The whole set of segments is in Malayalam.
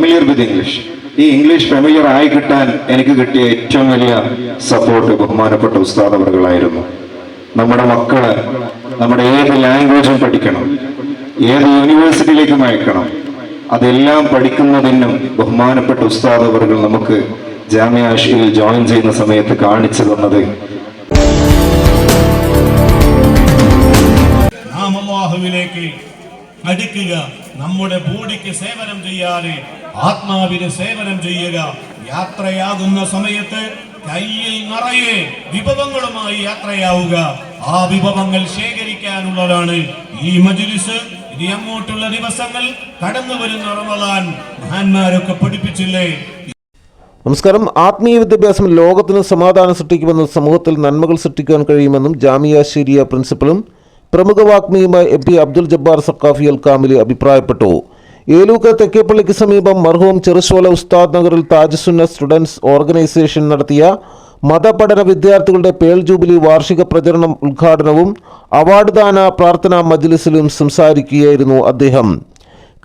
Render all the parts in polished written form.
Familiar with English. ഈ ഇംഗ്ലീഷ് ഫെമിലിയർ ആയി കിട്ടാൻ എനിക്ക് കിട്ടിയ ഏറ്റവും വലിയ സപ്പോർട്ട് ബഹുമാനപ്പെട്ട ഉസ്താദ് അവറുകളായിരുന്നു. നമ്മുടെ മക്കള് നമ്മുടെ ഏത് ലാംഗ്വേജും പഠിക്കണം, ഏത് യൂണിവേഴ്സിറ്റിയിലേക്കും അയക്കണം, അതെല്ലാം പഠിക്കുന്നതിനും ബഹുമാനപ്പെട്ട ഉസ്താദ് അവറുകൾ നമുക്ക് ജാമിയ അഷ്ഇൽ ജോയിൻ ചെയ്യുന്ന സമയത്ത് കാണിച്ചു തന്നത്. നാം അല്ലാഹുവിലേക്ക് അടുക്കുക, നമ്മുടെ ബോഡിക്ക് സേവനം ചെയ്യാതെ ആത്മാവിന് സേവനം ചെയ്യുക. യാത്രയാകുന്ന സമയത്ത് കയ്യിൽ നിറയെ വിഭവങ്ങളുമായി യാത്രയാവുക. ആ വിഭവങ്ങൾ ശേഖരിക്കാനുള്ളതാണ് ഈ മജ്‌ലിസ്. ഇനി അങ്ങോട്ടുള്ള ദിവസങ്ങൾ, കടന്നു വരുന്ന റമളാൻ മഹാന്മാരൊക്കെ പഠിപ്പിച്ചില്ലേ. നമസ്കാരം. ആത്മീയ വിദ്യാഭ്യാസം ലോകത്തിന് സമാധാനം സൃഷ്ടിക്കുമെന്നും സമൂഹത്തിൽ നന്മകൾ സൃഷ്ടിക്കാൻ കഴിയുമെന്നും ജാമിയ ശരിയ പ്രിൻസിപ്പലും പ്രമുഖ വാഗ്മിയുമായ MP അബ്ദുൽ ജബ്ബാർ സഖാഫി അൽ കാമിലി അഭിപ്രായപ്പെട്ടു. ഏലൂക്കര തെക്കേപ്പള്ളിക്ക് സമീപം മർഹൂം ചെറുശോല ഉസ്താദ് നഗറിൽ താജുസുന്ന സ്റ്റുഡൻസ് ഓർഗനൈസേഷൻ നടത്തിയ മതപഠന വിദ്യാർത്ഥികളുടെ പേൾ ജൂബിലി വാർഷിക പ്രചരണം ഉദ്ഘാടനവും അവാർഡ് ദാന പ്രാർത്ഥനാ മജ്‌ലിസിലും സംസാരിക്കുകയായിരുന്നു അദ്ദേഹം.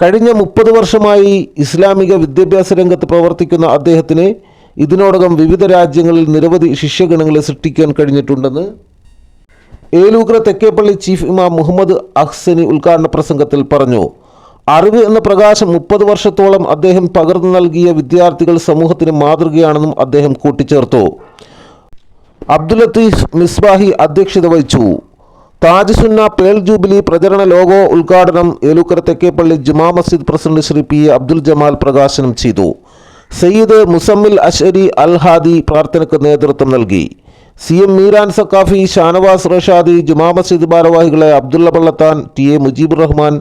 കഴിഞ്ഞ 30 വർഷമായി ഇസ്ലാമിക വിദ്യാഭ്യാസ രംഗത്ത് പ്രവർത്തിക്കുന്ന അദ്ദേഹത്തിന് ഇതിനോടകം വിവിധ രാജ്യങ്ങളിൽ നിരവധി ശിഷ്യഗണങ്ങളെ സൃഷ്ടിക്കാൻ കഴിഞ്ഞിട്ടുണ്ടെന്ന് ഏലൂക്കര തെക്കേപ്പള്ളി ചീഫ് ഇമാം മുഹമ്മദ് അഹ്സനി ഉദ്ഘാടന പ്രസംഗത്തിൽ പറഞ്ഞു. അറിവ് എന്ന പ്രകാശം 30 വർഷത്തോളം അദ്ദേഹം പകർന്നു നൽകിയ വിദ്യാർത്ഥികൾ സമൂഹത്തിന് മാതൃകയാണെന്നും അദ്ദേഹം കൂട്ടിച്ചേർത്തു. അബ്ദുൽ ലത്തീഫ് മിസ്ബാഹി അധ്യക്ഷത വഹിച്ചു. താജുസുന്ന പേൾ ജൂബിലി പ്രചരണ ലോഗോ ഉദ്ഘാടനം ഏലൂക്കര തെക്കേപ്പള്ളി ജുമാ മസ്ജിദ് പ്രസിഡന്റ് ശ്രീ P. അബ്ദുൽ ജമാൽ പ്രകാശനം ചെയ്തു. സയ്യിദ് മുസമ്മിൽ അഷ്അരി അൽ ഹാദി പ്രാർത്ഥനയ്ക്ക് നേതൃത്വം നൽകി. CM മീരാൻ സഖാഫി, ഷാനവാസ് റഷാദി, ജുമാ മസ്ജിദ് ഭാരവാഹികളെ അബ്ദുള്ള പള്ളത്താൻ, TA മുജീബുർ റഹ്മാൻ,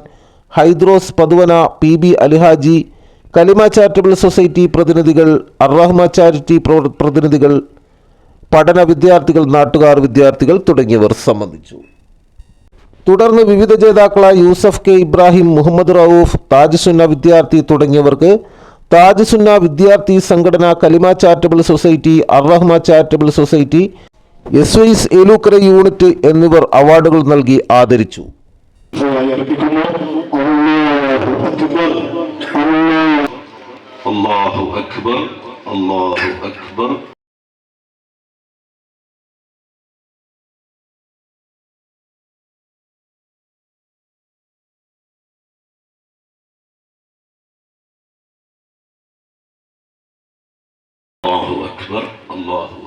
ഹൈദ്രോസ് പതുവന, PB അലിഹാജി, കലിമ ചാരിറ്റബിൾ സൊസൈറ്റി പ്രതിനിധികൾ, അർറഹ്മ ചാരിറ്റി പ്രതിനിധികൾ, പഠന വിദ്യാർത്ഥികൾ, നാട്ടുകാർ, വിദ്യാർത്ഥികൾ തുടങ്ങിയവർ സംബന്ധിച്ചു. തുടർന്ന് വിവിധ ജേതാക്കളായ യൂസഫ് K. ഇബ്രാഹിം, മുഹമ്മദ് റൌഫ്, താജുസുന്ന വിദ്യാർത്ഥി തുടങ്ങിയവർക്ക് താജുസുന്ന വിദ്യാർത്ഥി സംഘടന, Kalima charitable society, Arrahma charitable society, SYS Elookkara unit എന്നിവർ അവാർഡുകൾ നൽകി ആദരിച്ചു. അല്ലാഹു അക്ബർ, അല്ലാഹു അക്ബർ. അല്ലാഹു അക്ബർ, അല്ലാഹു